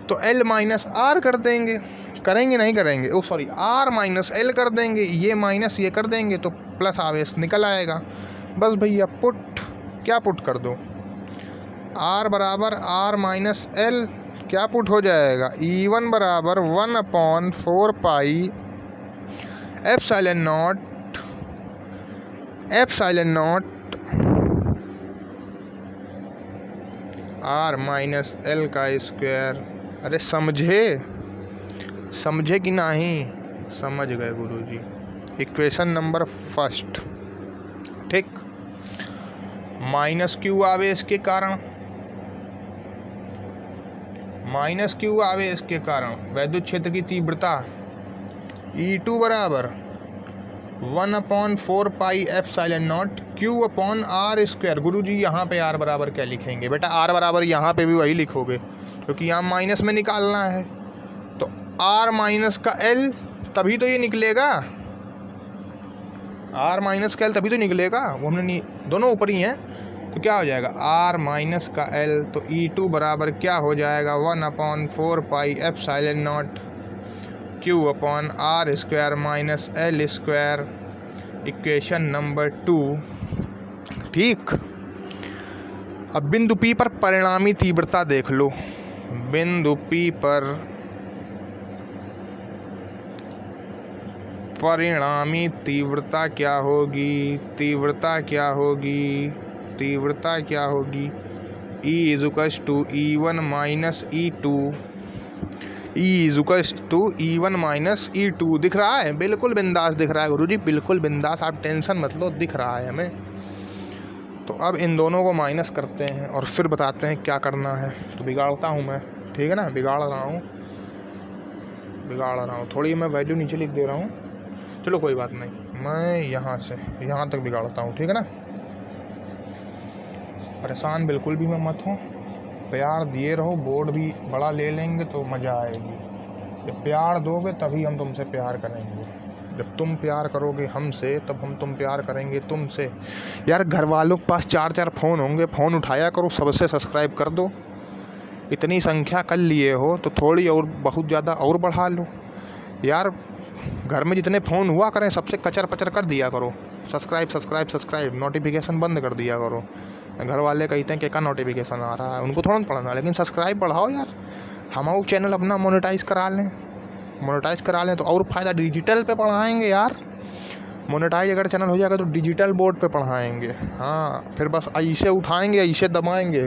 तो l माइनस r कर देंगे, करेंगे नहीं करेंगे, ओ सॉरी r माइनस l कर देंगे, ये माइनस ये कर देंगे तो प्लस आवेश निकल आएगा। बस भैया क्या पुट कर दो, r बराबर r माइनस l, क्या पुट हो जाएगा, E1 बराबर 1/4 पाई ε0 r माइनस l का स्क्वायर। अरे समझे कि नहीं? समझ गए गुरुजी। इक्वेशन नंबर फर्स्ट, ठीक। माइनस क्यू आवेश के कारण वैद्युत क्षेत्र की तीव्रता E2 बराबर 1/4 पाई ε0 क्यू अपॉन आर स्क्वायर। गुरु जी यहाँ पे आर बराबर क्या लिखेंगे? बेटा आर बराबर यहाँ पे भी वही लिखोगे, क्योंकि यहाँ माइनस में निकालना है। तो आर माइनस का एल, तभी तो ये निकलेगा। आर माइनस का एल तभी तो निकलेगा, वो हमने दोनों ऊपर ही हैं। तो क्या हो जाएगा? आर माइनस का एल, तो E2 बराबर क्या हो जाएगा? 1/4 pi epsilon naught Q upon R square minus L square. Equation number 2। ठीक। अब बिंदु P पर परिणामी तीव्रता देख लो। बिंदु P पर परिणामी तीव्रता क्या होगी? तीव्रता क्या होगी? तीव्रता क्या होगी? E = E1 minus E2। E = E1 minus E2 दिख रहा है? बिल्कुल बिंदास दिख रहा है गुरु जी, बिल्कुल बिंदास, आप टेंशन मत लो, दिख रहा है हमें। तो अब इन दोनों को माइनस करते हैं और फिर बताते हैं क्या करना है। तो बिगाड़ता हूँ मैं, ठीक है ना? बिगाड़ रहा हूँ, थोड़ी मैं वैल्यू नीचे लिख दे रहा हूँ। चलो कोई बात नहीं, मैं यहाँ से यहाँ तक बिगाड़ता हूँ, ठीक है ना? परेशान बिल्कुल भी मैं मत हो, प्यार दिए रहो। बोर्ड भी बड़ा ले लेंगे तो मज़ा आएगी। जब प्यार दोगे तभी हम तुमसे प्यार करेंगे। जब तुम प्यार करोगे हमसे, तब हम तुम प्यार करेंगे तुमसे। यार घर वालों के पास 4-4 फ़ोन होंगे, फ़ोन उठाया करो, सबसे सब्सक्राइब कर दो। इतनी संख्या कर लिए हो तो थोड़ी और बहुत ज़्यादा और बढ़ा लो यार। घर में जितने फ़ोन हुआ करें सबसे कचर पचर कर दिया करो। सब्सक्राइब, नोटिफिकेशन बंद कर दिया करो। घर वाले कहते हैं क्या नोटिफिकेशन आ रहा है, उनको थोड़ा पढ़ना, लेकिन सब्सक्राइब बढ़ाओ यार। हमारा चैनल अपना मोनेटाइज करा लें तो और फ़ायदा। डिजिटल पे पढ़ाएंगे यार। मोनेटाइज अगर चैनल हो जाएगा तो डिजिटल बोर्ड पे पढ़ाएंगे। हाँ, फिर बस ऐसे उठाएंगे, ऐसे दबाएंगे,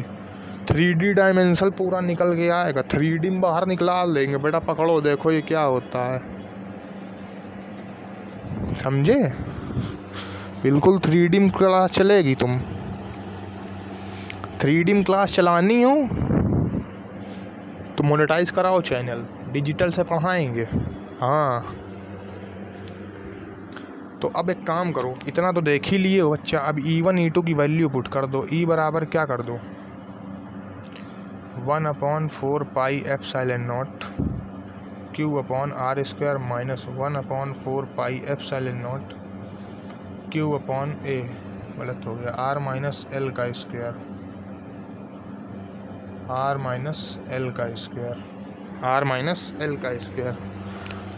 3D डायमेंशन पूरा निकल के आएगा। 3D में बाहर निकला देंगे। बेटा पकड़ो, देखो ये क्या होता है, समझे? बिल्कुल 3D में क्लास चलेगी। तुम 3D में क्लास चलानी हो तो मोनेटाइज कराओ चैनल, डिजिटल से पढ़ाएंगे। हाँ, तो अब एक काम करो, इतना तो देख ही लिए हो बच्चा। अब E1 E2 की वैल्यू पुट कर दो। E बराबर क्या कर दो? 1/4 pi epsilon naught Q upon R square minus 1/4 pi epsilon naught Q upon A, गलत हो गया, आर माइनस एल का स्क्वायर।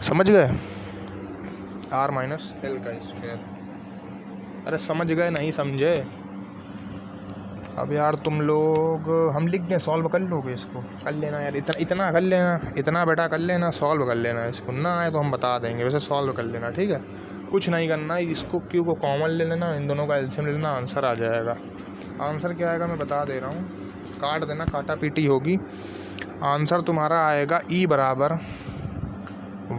समझ गए? आर माइनस एल का स्क्वायर। अरे समझ गए, नहीं समझे? अब यार तुम लोग, हम लिख दें, सॉल्व कर लोगे इसको? कर लेना यार, इतना कर लेना, इतना बेटा कर लेना, सॉल्व कर लेना। इसको ना आए तो हम बता देंगे, वैसे सॉल्व कर लेना, ठीक है? कुछ नहीं करना, इसको क्यू को कॉमन ले लेना, इन दोनों का एलसीएम ले लेना, आंसर आ जाएगा। आंसर क्या आएगा मैं बता दे रहा हूँ, काट देना, काटा पीटी होगी। आंसर तुम्हारा आएगा E बराबर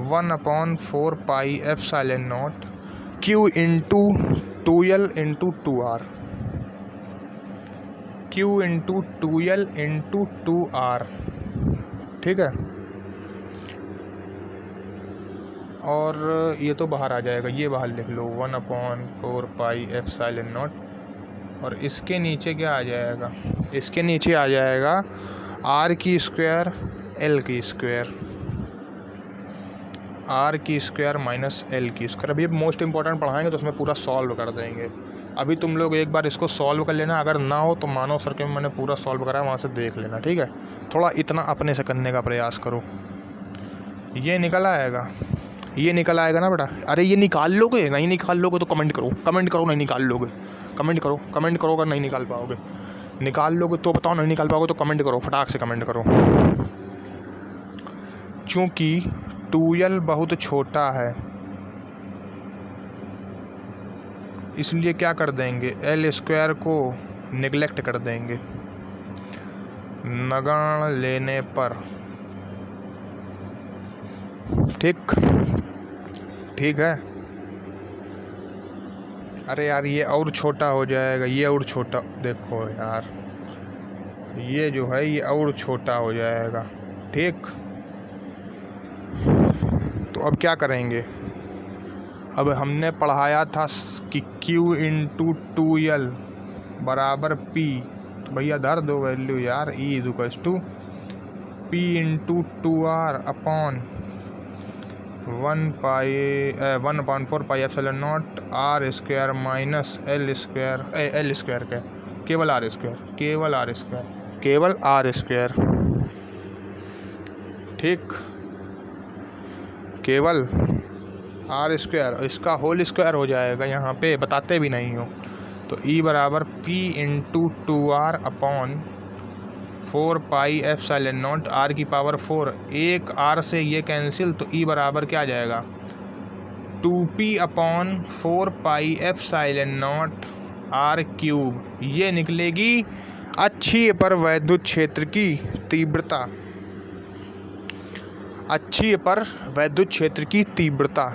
1/4 pi epsilon naught Q into 2L into 2R, Q into 2L into 2R, ठीक है? और ये तो बाहर आ जाएगा, ये बाहर लिख लो 1/4 पाई एप्सिलॉन नॉट। और इसके नीचे क्या आ जाएगा? इसके नीचे आ जाएगा R की स्क्वायर L की स्क्वायर, R की स्क्वायर माइनस L की स्क्वायर। अभी मोस्ट इंपॉर्टेंट पढ़ाएंगे तो उसमें पूरा सॉल्व कर देंगे। अभी तुम लोग एक बार इसको सॉल्व कर लेना, अगर ना हो तो मानो सर के मैंने पूरा सॉल्व करा है, वहाँ से देख लेना, ठीक है? थोड़ा इतना अपने से करने का प्रयास करो। ये निकल आएगा ना बेटा? अरे ये निकाल लोगे? नहीं निकाल लोगे तो कमेंट करो, नहीं निकाल लोगे, कमेंट करो अगर नहीं निकाल पाओगे। निकाल लोगे तो बताओ, नहीं निकाल पाओगे तो कमेंट करो, फटाक से कमेंट करो। चूँकि 2L बहुत छोटा है, इसलिए क्या कर देंगे, L स्क्वायर को निगलेक्ट कर देंगे नगाड़ लेने पर। ठीक है? अरे यार ये और छोटा हो जाएगा, ये और छोटा, देखो यार ये जो है ये और छोटा हो जाएगा, ठीक? तो अब क्या करेंगे, अब हमने पढ़ाया था कि Q इंटू 2L बराबर P, तो भैया धर दो वैल्यू यार। E is equals to P into 2R upon 1/4 pi epsilon naught R square minus L square का केवल R स्क्वायर, ठीक, केवल R स्क्वायर, इसका होल स्क्वायर हो जाएगा, यहाँ पे बताते भी नहीं हो। तो E बराबर P इंटू 2R अपॉन 4 पाई एप्सिलॉन नॉट R की पावर 4, एक R से ये कैंसिल, तो E बराबर क्या आ जाएगा 2P अपॉन 4 पाई एप्सिलॉन नॉट R क्यूब। ये निकलेगी अक्षीय पर वैद्युत क्षेत्र की तीव्रता, अक्षीय पर वैद्युत क्षेत्र की तीव्रता,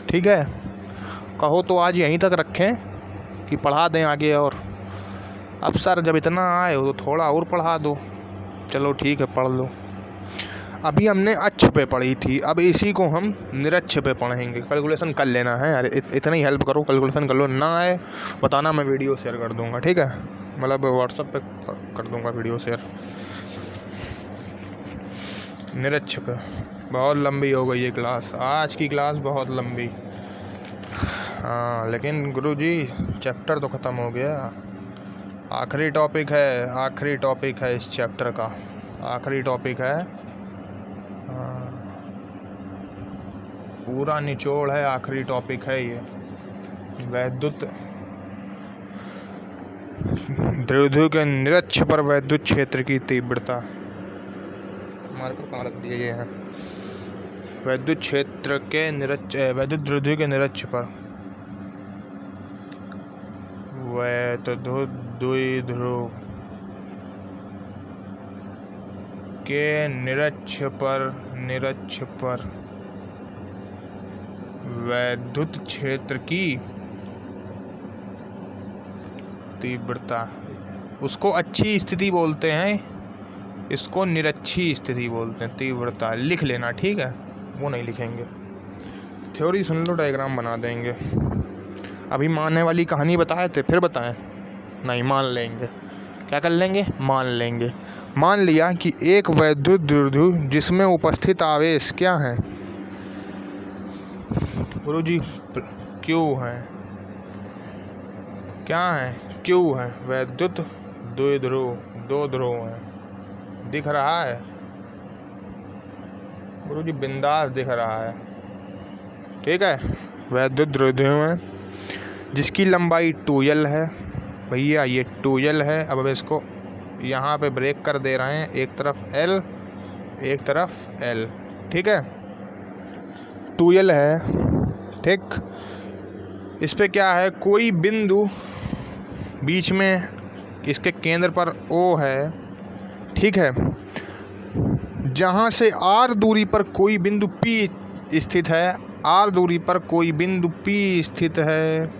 ठीक है। कहो तो आज यहीं तक रखें कि पढ़ा दें आगे, और अब सर जब इतना आए हो तो थोड़ा और पढ़ा दो। चलो ठीक है, पढ़ लो। अभी हमने अक्ष पे पढ़ी थी, अब इसी को हम निरक्ष पे पढ़ेंगे। कैलकुलेशन कर लेना है यार, इतना ही हेल्प करो, कैलकुलेशन कर लो। ना आए बताना, मैं वीडियो शेयर कर दूंगा, ठीक है, मतलब व्हाट्सएप पे कर दूंगा वीडियो शेयर। निरक्ष पे बहुत लंबी हो गई ये क्लास, आज की क्लास बहुत लंबी। हाँ लेकिन गुरुजी चैप्टर तो ख़त्म हो गया, आखिरी टॉपिक है इस चैप्टर का, आखिरी टॉपिक है, पूरा निचोड़ है, आखिरी टॉपिक है ये। वैद्युत द्विध्रुव के निरक्ष पर वैद्युत क्षेत्र की तीव्रता, मार्कर कहाँ रख दिए ये हैं, वैद्युत क्षेत्र के निरक्ष, वैद्युत द्विध्रुव के निरक्ष पर, वैद्युत द्विध्रुव के निरक्ष पर वैद्युत क्षेत्र की तीव्रता, उसको अच्छी स्थिति बोलते हैं, इसको निरक्षी स्थिति बोलते हैं। तीव्रता लिख लेना, ठीक है, वो नहीं लिखेंगे, थ्योरी सुन लो, डायग्राम बना देंगे। अभी मानने वाली कहानी बताए थे, फिर बताएं? नहीं, मान लेंगे। क्या कर लेंगे? मान लेंगे। मान लिया कि एक वैद्युत द्विध्रुव जिसमें उपस्थित आवेश क्या है गुरुजी? क्यू है। क्या है? क्यू है। वैद्युत द्विध्रुव, दो ध्रुव हैं, दिख रहा है गुरुजी? बिंदास दिख रहा है, ठीक है। वैद्युत द्विध्रुव है जिसकी लंबाई 2L है, भैया ये 2L है। अब इसको यहाँ पे ब्रेक कर दे रहे हैं, एक तरफ L एक तरफ L, ठीक है, 2L है, ठीक। इस पे क्या है, कोई बिंदु बीच में, इसके केंद्र पर O है, ठीक है। जहाँ से R दूरी पर कोई बिंदु P स्थित है, R दूरी पर कोई बिंदु P स्थित है,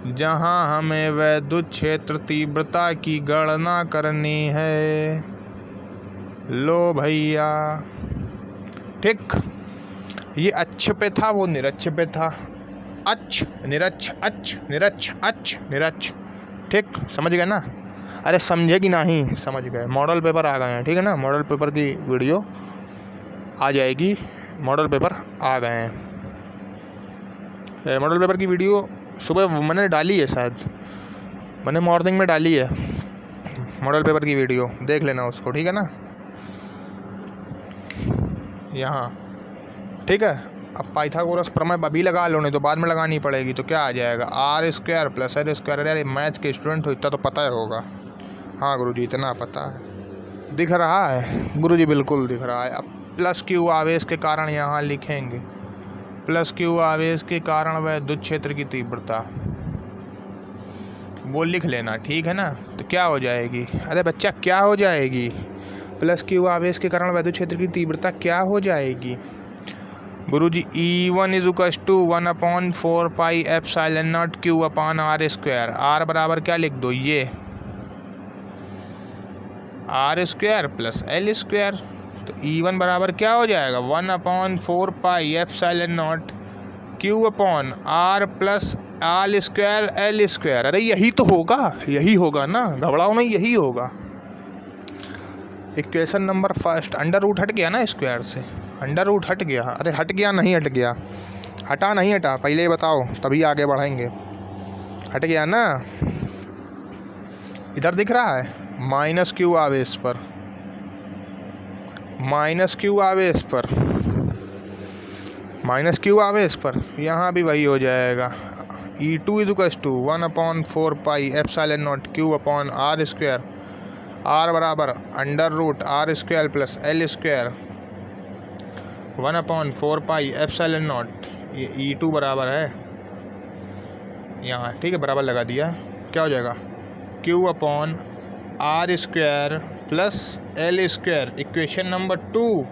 जहाँ हमें वैद्युत क्षेत्र तीव्रता की गणना करनी है। लो भैया, ठीक। ये अक्ष पे था, वो निरक्ष पे था। अक्ष निरक्ष, अक्ष निरक्ष, अक्ष निरक्ष, ठीक, समझ गए ना? अरे समझे कि नहीं? समझ गए। मॉडल पेपर आ गए हैं, ठीक है ना, मॉडल पेपर की वीडियो आ जाएगी, मॉडल पेपर आ गए हैं। मॉडल पेपर की वीडियो सुबह मैंने डाली है, शायद मैंने मॉर्निंग में डाली है मॉडल पेपर की वीडियो, देख लेना उसको, ठीक है ना, यहाँ, ठीक है। अब पाइथागोरस प्रमेय अभी लगा लो, नहीं तो बाद में लगानी पड़ेगी। तो क्या आ जाएगा, R square plus L square. अरे मैथ्स के स्टूडेंट हो, इतना तो पता होगा। हाँ गुरुजी, इतना पता है। दिख रहा है गुरुजी? बिल्कुल दिख रहा है। अब प्लस Q आवेश के कारण यहाँ लिखेंगे, प्लस Q आवेश के कारण वैद्युत क्षेत्र की तीव्रता, वो लिख लेना, ठीक है ना। तो क्या हो जाएगी? अरे बच्चा क्या हो जाएगी? प्लस Q आवेश के कारण वैद्युत क्षेत्र की तीव्रता क्या हो जाएगी गुरुजी? E1 is equal to 1/4 pi epsilon naught Q upon R square. R बराबर क्या लिख दो, ये R square plus L square, तो E1 बराबर क्या हो जाएगा 1/4 pi epsilon naught Q upon R plus L square L square. अरे यही तो होगा, यही होगा ना, घबराओ नहीं, यही होगा। Equation number first, under root हट गया ना स्क्वायर से, अंडर रूट हट गया। अरे हट गया नहीं हट गया, हटा नहीं हटा, पहले ये बताओ तभी आगे बढ़ेंगे। हट गया ना, इधर दिख रहा है -Q आवेश पर, -Q आवेश पर, -Q आवेश पर, यहाँ भी वही हो जाएगा। E2 = 1/4 pi epsilon naught Q upon R square, R बराबर under root R square plus L square 1/4 pi epsilon naught. ये E2 बराबर है यहाँ, ठीक है, बराबर लगा दिया। क्या हो जाएगा Q upon R square plus L square. Equation number 2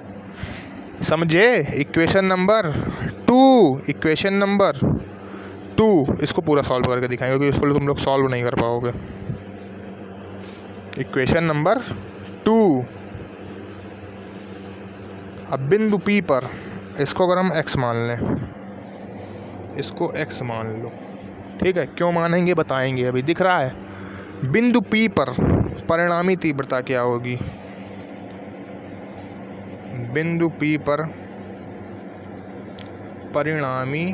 समझे, इक्वेशन नंबर 2, इक्वेशन नंबर 2। इसको पूरा सॉल्व करके दिखाएंगे क्योंकि इसको तुम लोग सॉल्व नहीं कर पाओगे। Equation number 2। अब बिंदु P पर इसको अगर हम x मान लें, इसको x मान लो, ठीक है, क्यों मानेंगे बताएंगे, अभी दिख रहा है। बिंदु P पर परिणामी तीव्रता क्या होगी, बिंदु P पर परिणामी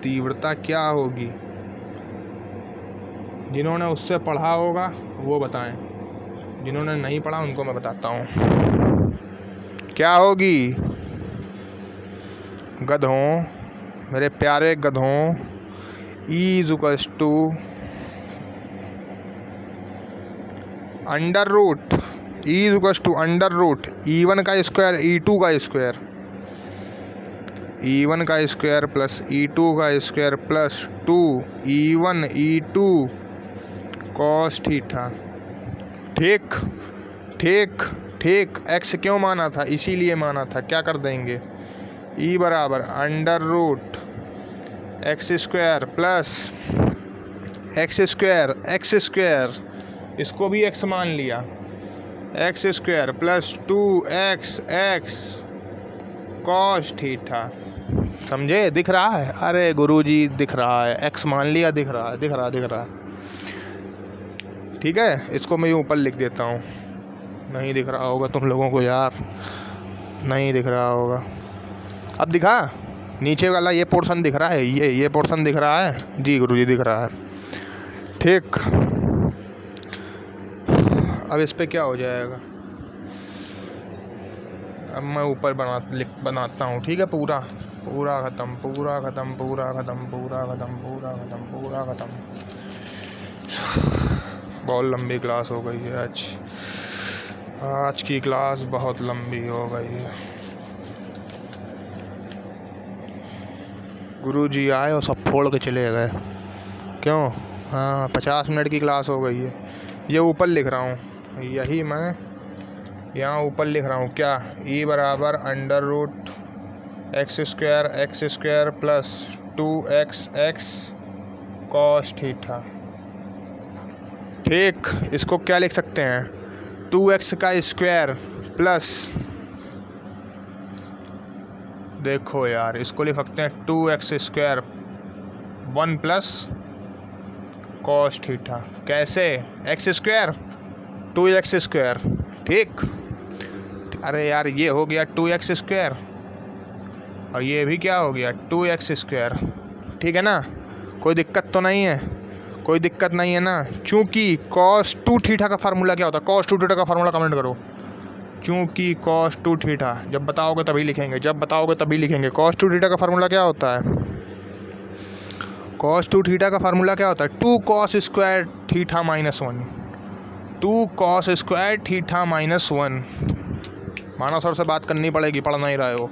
तीव्रता क्या होगी। जिन्होंने उससे पढ़ा होगा वो बताएं, जिन्होंने नहीं पढ़ा उनको मैं बताता हूँ क्या होगी। गधों, मेरे प्यारे गधों, E = under root, E = under root E1 का स्क्वायर E2 का स्क्वायर, E1 का स्क्वायर प्लस E2 का square plus 2E1 E2 cos theta. ठीक ठीक ठीक, x क्यों माना था, इसीलिए माना था। क्या कर देंगे, E बराबर under root x square plus x square, इसको भी x मान लिया, x square plus 2x cos theta. समझे, दिख रहा है, अरे गुरुजी दिख रहा है, x मान लिया, दिख रहा है। ठीक है, इसको मैं ऊपर लिख देता हूँ, नहीं दिख रहा होगा तुम लोगों को यार, नहीं दिख रहा होगा। अब दिखा, नीचे वाला ये पोर्शन दिख रहा है, ये पोर्शन दिख रहा है जी गुरुजी, दिख रहा है। ठीक, अब इस पे क्या हो जाएगा, अब मैं ऊपर बनाता हूँ, ठीक है, पूरा ख़त्म। बहुत लंबी क्लास हो गई है आज की क्लास बहुत लंबी हो गई है। गुरुजी आए और सब फोड़ के चले गए, क्यों, हाँ 50 मिनट की क्लास हो गई है। ये ऊपर लिख रहा हूँ, यही मैं यहाँ ऊपर लिख रहा हूँ, क्या, E बराबर under root x square plus 2x cos theta. ठीक, इसको क्या लिख सकते हैं, 2x का स्क्वायर प्लस, देखो यार, इसको लिख सकते हैं 2x square 1 plus cos theta. कैसे, x स्क्वायर 2x स्क्वायर, ठीक, अरे यार ये हो गया 2x स्क्वायर और ये भी क्या हो गया 2x स्क्वायर, ठीक है ना, कोई दिक्कत तो नहीं है, कोई दिक्कत नहीं है ना। चूँकि cos 2 थीटा का फार्मूला क्या होता है, cos 2 थीटा का फार्मूला कमेंट करो। चूँकि cos 2 थीटा, जब बताओगे तभी लिखेंगे, cos 2 थीटा का फार्मूला क्या होता है, cos 2 थीटा का फार्मूला क्या होता है, 2 cos square theta minus 1, 2 cos square theta minus 1। मानव सर से बात करनी पड़ेगी, पढ़ नहीं रहे हो।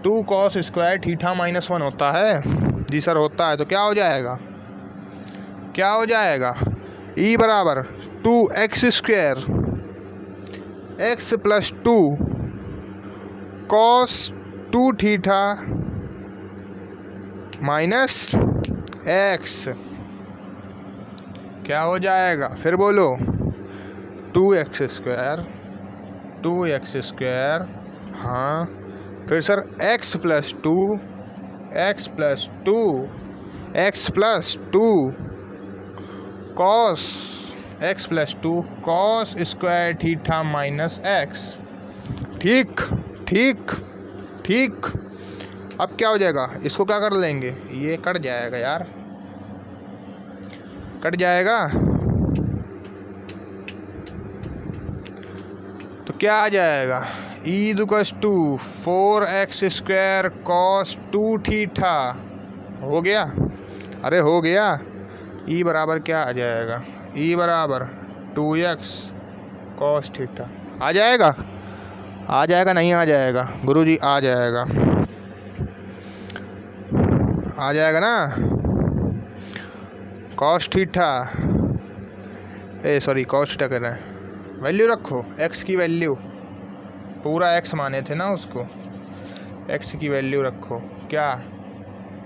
2 cos स्क्वायर थीटा माइनस 1 होता है, जी सर होता है, तो क्या हो जाएगा, E बराबर 2x square x plus 2 cos 2 theta minus x। क्या हो जाएगा, फिर बोलो, 2x स्क्वायर 2x स्क्वायर, हाँ फिर sir x plus two cos square theta minus x। ठीक ठीक ठीक। अब क्या हो जाएगा, इसको क्या कर लेंगे, ये कट जाएगा यार, कट जाएगा। तो क्या आ जाएगा, e = 4x square cos 2 theta. हो गया, अरे हो गया। e बराबर क्या आ जाएगा, e बराबर 2x कॉस थीटा। आ जाएगा, आ जाएगा नहीं आ जाएगा गुरुजी, आ जाएगा, आ जाएगा ना। Cos theta, sorry cos theta कर रहे हैं, वैल्यू रखो x की वैल्यू, पूरा x माने थे ना उसको, x की वैल्यू रखो। क्या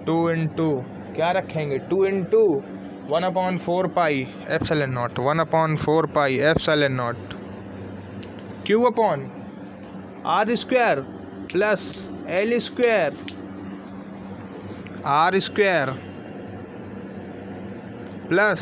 2 इंटू क्या रखेंगे, 2 into 1/4 pi epsilon naught, 1/4 pi epsilon naught Q upon R square plus L square, R square plus